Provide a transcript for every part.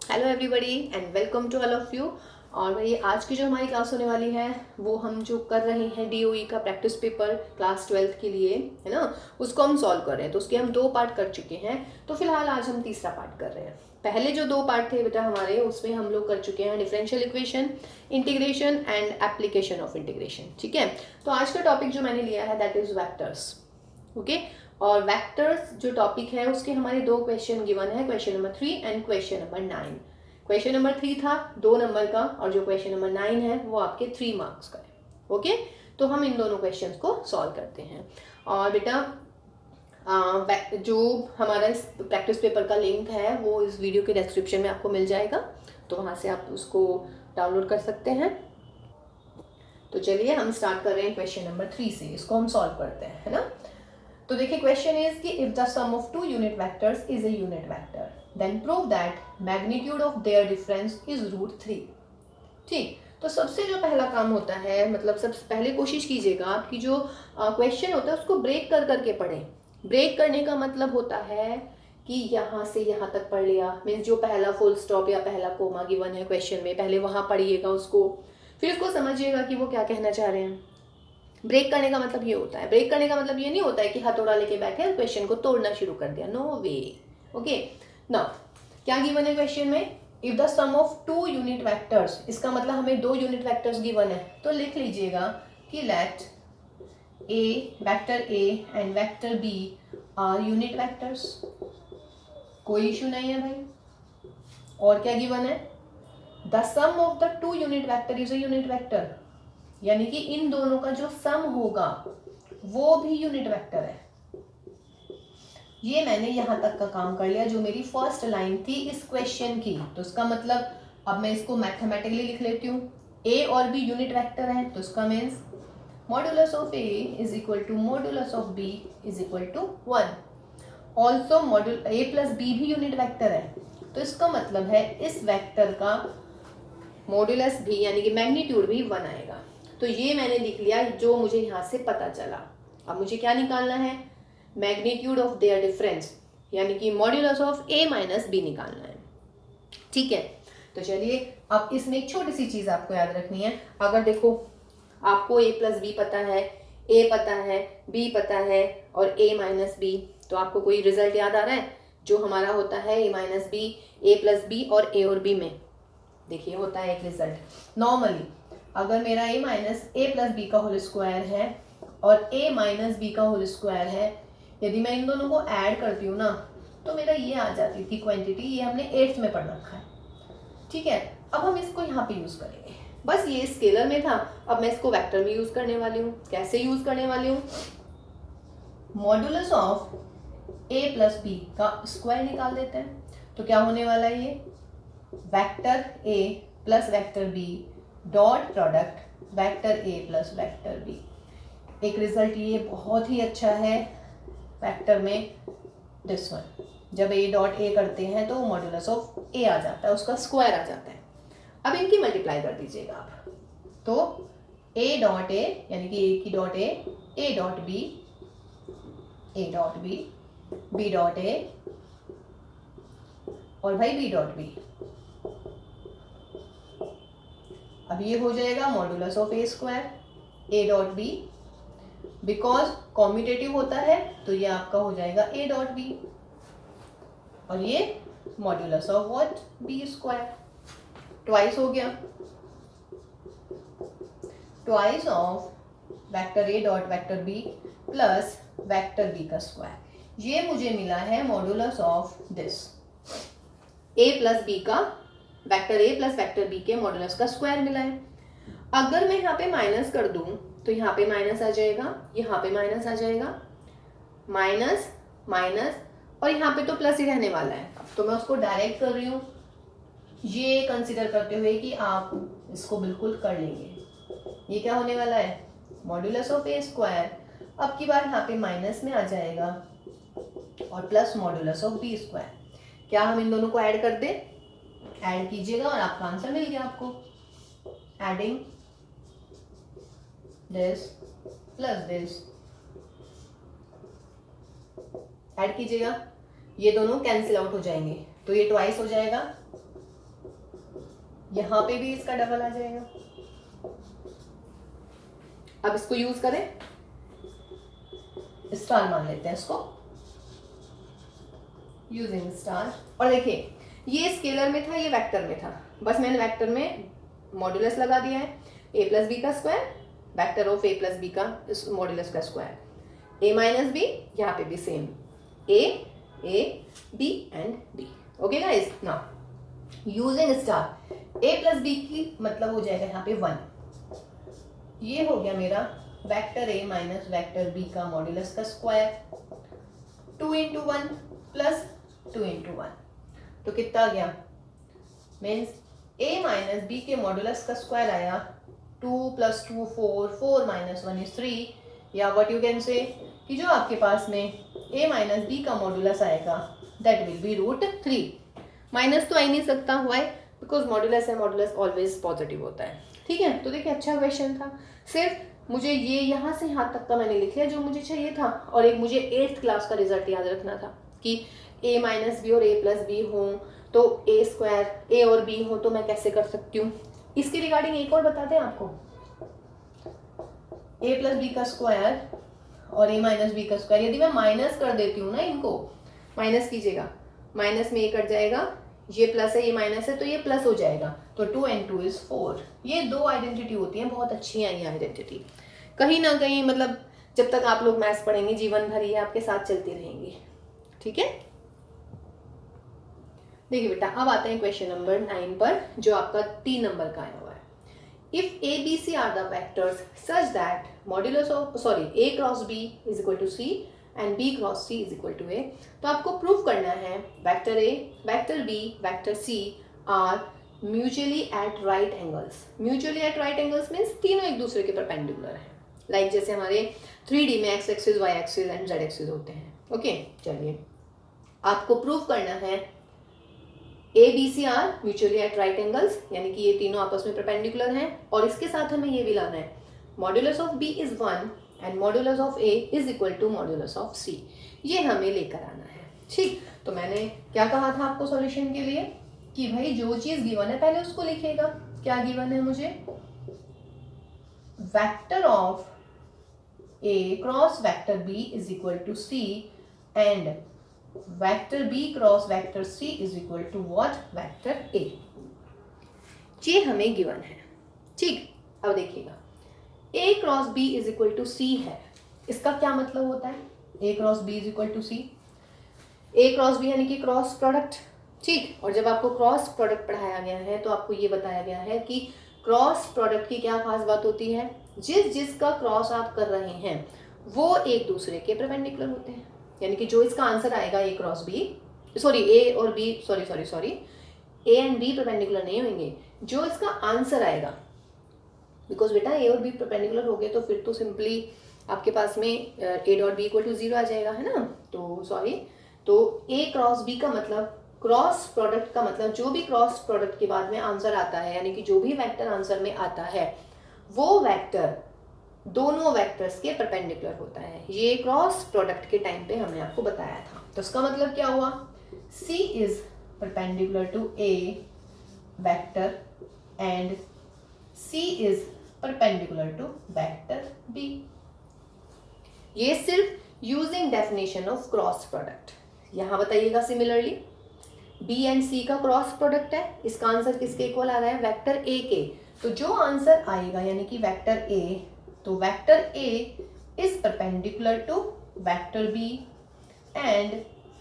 Hello everybody and welcome to all of you. और भाई आज की जो हमारी क्लास होने वाली है वो हम जो कर रहे हैं डीओई का प्रैक्टिस पेपर क्लास 12th के लिए, है ना, उसको हम सॉल्व कर रहे हैं। तो उसके हम 2 पार्ट कर चुके हैं, तो फिलहाल आज हम तीसरा पार्ट कर रहे हैं। पहले जो 2 पार्ट थे बेटा हमारे, उसमें हम लोग कर चुके हैं differential equation, integration and application of integration. ठीक है, तो आज का टॉपिक जो मैंने लिया है दैट इज वेक्टर्स। ओके, और वेक्टर्स जो टॉपिक है उसके हमारे 2 क्वेश्चन गिवन है, question number 3 and question number 9। Question number 3 था 2 नंबर का और जो क्वेश्चन नंबर 9 है वो आपके 3 मार्क्स का है। ओके, तो हम इन दोनों क्वेश्चन को सॉल्व करते हैं। और बेटा जो हमारा इस प्रैक्टिस पेपर का लिंक है वो इस वीडियो के डिस्क्रिप्शन में आपको मिल जाएगा, तो वहाँ से आप उसको डाउनलोड कर सकते हैं। तो चलिए हम स्टार्ट कर रहे हैं क्वेश्चन नंबर 3 से, इसको हम सॉल्व करते हैं, है ना। तो देखिए क्वेश्चन इज कि if the sum of 2 unit vectors is a unit vector then prove that magnitude of their difference is √3। ठीक, तो सबसे जो पहला काम होता है, मतलब सबसे पहले कोशिश कीजिएगा आपकी जो क्वेश्चन होता है उसको ब्रेक कर करके पढ़ें। ब्रेक करने का मतलब होता है कि यहाँ से यहाँ तक पढ़ लिया, मीन्स जो पहला फुल स्टॉप या पहला कोमा गिवन है क्वेश्चन में, पहले वहाँ पढ़िएगा उसको, फिर उसको समझिएगा कि वो क्या कहना चाह रहे हैं। ब्रेक करने का मतलब ये होता है, ब्रेक करने का मतलब ये नहीं होता है कि हथौड़ा लेके बैठे और क्वेश्चन को तोड़ना शुरू कर दिया, नो वे। ओके, नाउ क्या गिवन है क्वेश्चन में, if the sum of 2 unit vectors, इसका मतलब हमें 2 यूनिट वेक्टर्स गिवन है, तो लिख लीजिएगा कि let vector a and vector b are unit vectors. कोई इशू नहीं है भाई। और क्या गिवन है, the sum of the 2 unit vector is a unit vector, यानी कि इन दोनों का जो सम होगा वो भी यूनिट वेक्टर है। ये मैंने यहां तक का काम कर लिया जो मेरी फर्स्ट लाइन थी इस क्वेश्चन की। तो इसका मतलब अब मैं इसको मैथमेटिकली लिख लेती हूँ, ए और बी यूनिट वेक्टर है, तो इसका means modulus of A is equal to modulus of B is equal to 1। Also module a plus b भी यूनिट वेक्टर है, तो इसका मतलब है इस वेक्टर का मॉड्यूलस भी यानी कि मैग्नीट्यूड भी 1 आएगा। तो ये मैंने लिख लिया जो मुझे यहाँ से पता चला। अब मुझे क्या निकालना है, मैग्नीट्यूड ऑफ देयर डिफरेंस, यानी कि modulus of a minus b निकालना है। ठीक है, तो चलिए अब इसमें एक छोटी सी चीज़ आपको याद रखनी है। अगर देखो आपको ए प्लस बी पता है, ए पता है, बी पता है और ए माइनस बी, तो आपको कोई रिजल्ट याद आ रहा है जो हमारा होता है ए माइनस बी, ए प्लस बी और ए और बी में देखिए होता है एक रिजल्ट। नॉर्मली अगर मेरा ए माइनस ए प्लस बी का होल स्क्वायर है और ए माइनस बी का होल स्क्वायर है, यदि मैं इन दोनों को ऐड करती हूँ ना तो मेरा ये आ जाती थी क्वांटिटी, ये हमने 8th में पढ़ रखा है। ठीक है, अब हम इसको यहाँ पे यूज़ करेंगे। बस ये स्केलर में था, अब मैं इसको वेक्टर में यूज़ करने वाली हूँ। कैसे यूज़ करने वाली हूँ, modulus of a plus B का स्क्वायर निकाल देते हैं। तो क्या होने वाला है, ये वेक्टर ए plus vector b dot product vector ए प्लस वेक्टर बी। एक रिजल्ट ये बहुत ही अच्छा है वेक्टर में, दिस वन, जब ए डॉट ए करते हैं तो मॉड्यूलस ऑफ ए आ जाता है, उसका स्क्वायर आ जाता है। अब इनकी मल्टीप्लाई कर दीजिएगा आप, तो ए डॉट ए यानी कि ए की dot a dot b, a dot b, b dot a और भाई बी डॉट बी। अब ये हो जाएगा modulus of a square a dot b, because commutative होता है तो ये आपका हो जाएगा ए डॉट बी, और ये modulus of what, B square. Twice हो गया, twice of vector A dot vector B plus vector B का स्क्वायर। ये मुझे मिला है modulus of this A plus B का, वेक्टर ए प्लस वेक्टर बी के मॉड्यूलस का स्क्वायर मिला है। अगर मैं यहाँ पे माइनस कर दूं तो यहाँ पे माइनस आ जाएगा, यहाँ पे माइनस आ जाएगा, माइनस माइनस, और यहाँ पे तो प्लस ही रहने वाला है। तो मैं उसको डायरेक्ट कर रही हूँ, ये कंसिडर करते हुए कि आप इसको बिल्कुल कर लेंगे। ये क्या होने वाला है, मॉड्यूलस ऑफ ए स्क्वायर, अब की बार यहाँ पे माइनस में आ जाएगा और plus modulus of b square. क्या हम इन दोनों को ऐड कर दें, ऐड कीजिएगा और आपका आंसर मिल गया आपको। Adding this plus this, add कीजिएगा, ये दोनों कैंसिल आउट हो जाएंगे, तो ये ट्वाइस हो जाएगा यहाँ पे भी इसका डबल आ जाएगा। अब इसको यूज करें, स्टार मान लेते हैं इसको, यूजिंग स्टार। और देखिए ये स्केलर में था, ये वेक्टर में था, बस मैंने वेक्टर में मॉड्यूलस लगा दिया है, a प्लस बी का square, vector of a plus B का मॉड्यूलस का स्क्वायर, a माइनस बी, यहाँ पे भी same a b and b। Okay guys, now using star a plus b की मतलब हो जाएगा यहाँ पे 1। ये हो गया मेरा vector a minus vector b का मॉड्यूलस का स्क्वायर, 2 इंटू 1 प्लस 2 इंटू 1, तो कितना आ गया, मीन्स a माइनस बी के मॉड्यूलस का स्क्वायर आया 2 प्लस 2 4, 4 माइनस 1 इज 3, या व्हाट यू कैन से कि जो आपके पास में a माइनस बी का मॉड्यूलस आएगा दैट विल बी √3। माइनस तो आ ही नहीं सकता, व्हाई, बिकॉज मॉड्यूलस है, मॉड्यूलस ऑलवेज पॉजिटिव होता है। ठीक है, तो देखिए अच्छा क्वेश्चन था, सिर्फ मुझे ये यहाँ से यहाँ तक का मैंने लिख लिया जो मुझे चाहिए था, और एक मुझे 8th क्लास का रिजल्ट याद रखना था कि a माइनस बी और a प्लस बी हो तो a स्क्वायर, a और b हो तो मैं कैसे कर सकती हूँ। इसके रिगार्डिंग एक और बताते हैं आपको, a प्लस बी का स्क्वायर और a माइनस बी का स्क्वायर, यदि मैं माइनस कर देती हूँ ना, इनको माइनस कीजिएगा, माइनस में ये कट जाएगा, ये प्लस है ये माइनस है तो ये प्लस हो जाएगा, तो 2 and 2 is 4। ये दो आइडेंटिटी होती हैं, बहुत अच्छी है ये आइडेंटिटी, कहीं ना कहीं मतलब जब तक आप लोग मैथ्स पढ़ेंगे जीवन भर ये आपके साथ चलती रहेंगी। ठीक है, देखिए बेटा अब आते हैं क्वेश्चन नंबर 9 पर, जो आपका 3 नंबर का आया हुआ है। If a b c are the vectors such that modulus of a cross b is equal to c and b cross c is equal to a, तो आपको प्रूव करना है vector a, vector b, vector c are mutually at right angles. Mutually at right angles means तीनों एक दूसरे के perpendicular हैं, like जैसे हमारे 3D में x axis, y axis and z axis होते हैं। ओके, चलिए आपको प्रूव करना है a b c are mutually at right angles, यानी कि ये तीनों आपस में परपेंडिकुलर हैं, और इसके साथ हमें ये भी लाना है modulus of B is 1 and modulus of A is equal to modulus of C, ये हमें लेकर आना है। ठीक, तो मैंने क्या कहा था आपको सॉल्यूशन के लिए कि भाई जो चीज गिवन है पहले उसको लिखिएगा। क्या गिवन है मुझे, vector of a cross vector B is equal to c and vector b cross vector c is equal to what, vector a, ये हमें गिवन है। ठीक, अब देखिएगा a cross b is equal to c है, इसका क्या मतलब होता है, a cross b is equal to c, a cross b यानी कि क्रॉस प्रोडक्ट। ठीक, और जब आपको क्रॉस प्रोडक्ट पढ़ाया गया है तो आपको ये बताया गया है कि क्रॉस प्रोडक्ट की क्या खास बात होती है, जिसका क्रॉस आप कर रहे हैं वो एक दूसरे के परपेंडिकुलर होते हैं, यानी कि जो इसका आंसर आएगा a cross b, sorry a और b, sorry a and b perpendicular नहीं होंगे, जो इसका आंसर आएगा, बिकॉज बेटा ए और बी परपेंडिकुलर हो गए तो फिर तो सिंपली आपके पास में a dot b equal to 0 आ जाएगा, है ना। तो सॉरी, तो ए क्रॉस बी का मतलब क्रॉस प्रोडक्ट का मतलब जो भी क्रॉस प्रोडक्ट के बाद में आंसर आता है, यानी कि जो भी वेक्टर आंसर में आता है वो वेक्टर दोनों वेक्टर्स के परपेंडिकुलर होता है। ये क्रॉस प्रोडक्ट के टाइम पे हमने आपको बताया था, तो इसका मतलब क्या हुआ, C is perpendicular to A vector and C is perpendicular to vector B। ये सिर्फ using definition of cross product. यहां बताइएगा सिमिलरली B एंड C का क्रॉस प्रोडक्ट है, इसका आंसर किसके इक्वल आ रहा है, वेक्टर A के, तो जो आंसर आएगा यानी कि वेक्टर A, तो vector A is perpendicular to vector B and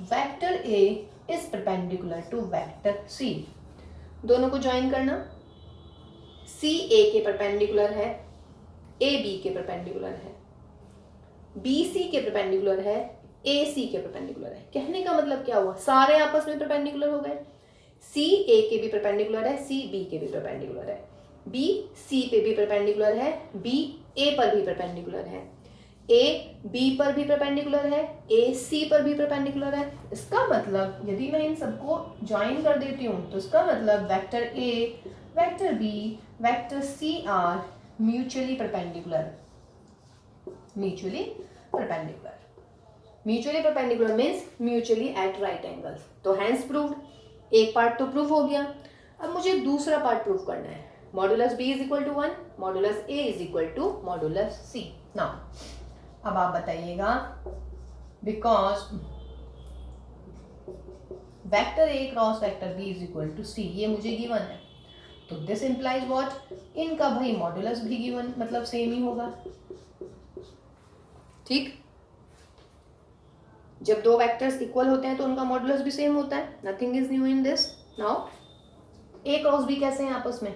vector A is perpendicular to vector C। दोनों को ज्वाइन करना, C A के परपेंडिकुलर है, A B के परपेंडिकुलर है, B C के परपेंडिकुलर है, A C के परपेंडिकुलर है। कहने का मतलब क्या हुआ, सारे आपस में परपेंडिकुलर हो गए, C A के भी परपेंडिकुलर है, C B के भी परपेंडिकुलर है, B C पे भी परपेंडिकुलर है, B A पर भी परपेंडिकुलर है, A B पर भी परपेंडिकुलर है, A C पर भी परपेंडिकुलर है। इसका मतलब यदि मैं इन सबको ज्वाइन कर देती हूँ तो इसका मतलब vector A, vector B, vector C are mutually perpendicular. Mutually perpendicular, mutually perpendicular means mutually at right angles. तो हैंस प्रूव्ड, एक पार्ट तो प्रूव हो गया। अब मुझे दूसरा पार्ट प्रूव करना है, modulus B is equal to 1, modulus A is equal to modulus C. Now अब आप बताइएगा, because vector A cross vector B is equal to C, ये मुझे गिवन है, तो दिस इंप्लाइज व्हाट, इनका भाई मॉडुलस भी गिवन, मतलब सेम ही होगा। ठीक, जब दो वेक्टर्स इक्वल होते हैं तो उनका मॉडुलस भी सेम होता है, nothing is new in this. Now a cross b कैसे हैं आपस में,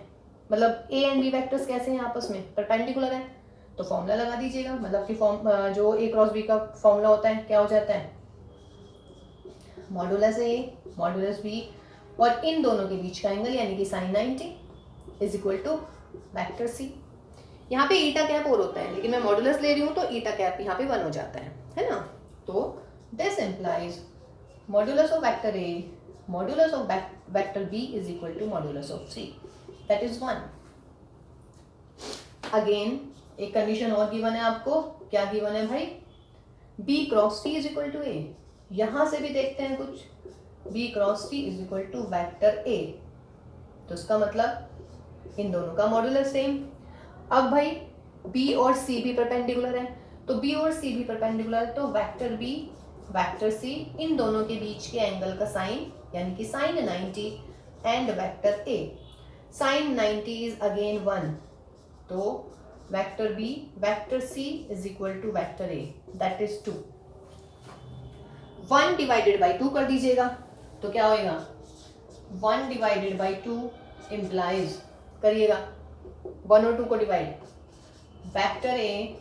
मतलब ए एंड बी वेक्टर्स कैसे हैं आपस में, परपेंडिकुलर है, तो फॉर्मूला लगा दीजिएगा, मतलब कि जो ए क्रॉस बी का फॉर्मूला होता है क्या हो जाता है, मॉडुलस ए मॉडुलस बी, और इन दोनों के बीच का एंगल यानी कि sin 90 is equal to vector c. यहाँ पे ईटा कैप और होता है, लेकिन मैं मॉडुलस ले रही हूँ तो ईटा कैप यहाँ पे 1 हो जाता है ना। तो this implies modulus of vector A modulus of vector B is equal to modulus of C, that is 1। Again एक कंडीशन और गिवन है आपको, क्या गिवन है भाई, B cross T is equal to A. यहां से भी देखते हैं कुछ, B cross T is equal to vector A, तो इसका मतलब इन दोनों का मॉडुलस सेम। अब भाई बी और सी भी परपेंडिकुलर है, तो बी और सी भी परपेंडिकुलर है, तो वेक्टर बी वेक्टर सी, इन दोनों के बीच के एंगल का साइन यानी कि sin 90 and vector A, sin 90 is again 1, तो vector B vector C is equal to vector A, that is 2। 1 divided by 2 कर दीजिएगा, तो क्या होएगा, 1 डिवाइडेड बाई 2 इम्प्लाइज, करिएगा 1 और 2 को divide, vector A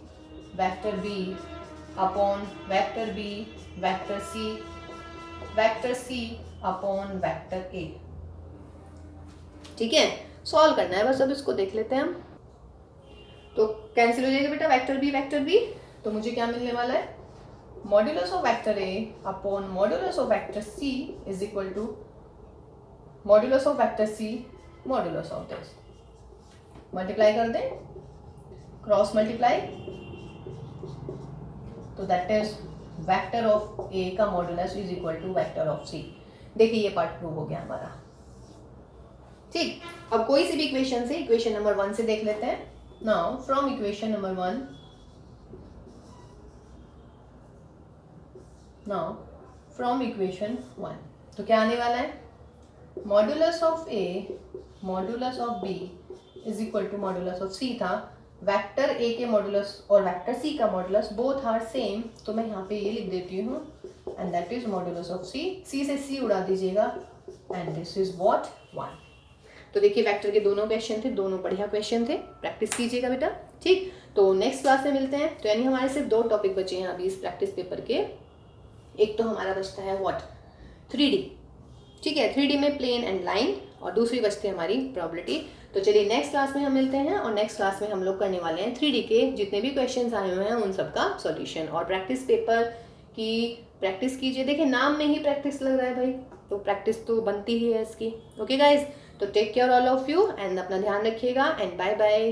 vector B upon vector B vector C upon vector A. ठीक है, सॉल्व करना है बस, अब इसको देख लेते हैं हम। तो कैंसिल हो जाएगा बेटा वेक्टर बी, तो मुझे क्या मिलने वाला है, modulus of vector A upon modulus of vector C is equal to modulus of vector C modulus of this, multiply कर दें, क्रॉस मल्टीप्लाई, तो that is vector of A का modulus is equal to vector of C. देखिए ये part prove हो गया हमारा। ठीक, अब कोई सी भी इक्वेशन से, इक्वेशन नंबर 1 से देख लेते हैं। Now from equation number 1, now from equation 1, तो क्या आने वाला है, modulus of A modulus of B is equal to modulus of C था, वेक्टर ए के मॉड्यूलस और वेक्टर सी का मॉड्यूलस बोथ आर सेम, तो मैं यहाँ पे ये लिख देती हूँ, and that is modulus of C, C से सी उड़ा दीजिएगा, एंड दिस इज व्हाट 1। तो देखिए वेक्टर के दोनों क्वेश्चन थे, दोनों बढ़िया क्वेश्चन थे, प्रैक्टिस कीजिएगा बेटा। ठीक, तो नेक्स्ट क्लास में मिलते हैं। तो यानी हमारे सिर्फ 2 टॉपिक बचे हैं अभी इस प्रैक्टिस पेपर के। एक तो हमारा बचता है व्हाट, 3D, ठीक है, 3D में प्लेन एंड लाइन, और दूसरी बचती है हमारी प्रोबेबिलिटी। तो चलिए नेक्स्ट क्लास में हम मिलते हैं, और नेक्स्ट क्लास में हम लोग करने वाले हैं 3D के जितने भी क्वेश्चंस आए हुए हैं उन सबका सॉल्यूशन, और प्रैक्टिस पेपर की प्रैक्टिस कीजिए। देखिए नाम में ही प्रैक्टिस लग रहा है भाई, तो प्रैक्टिस तो बनती ही है इसकी। ओके गाइज, तो take care all of you, and अपना ध्यान रखिएगा, एंड बाय बाय।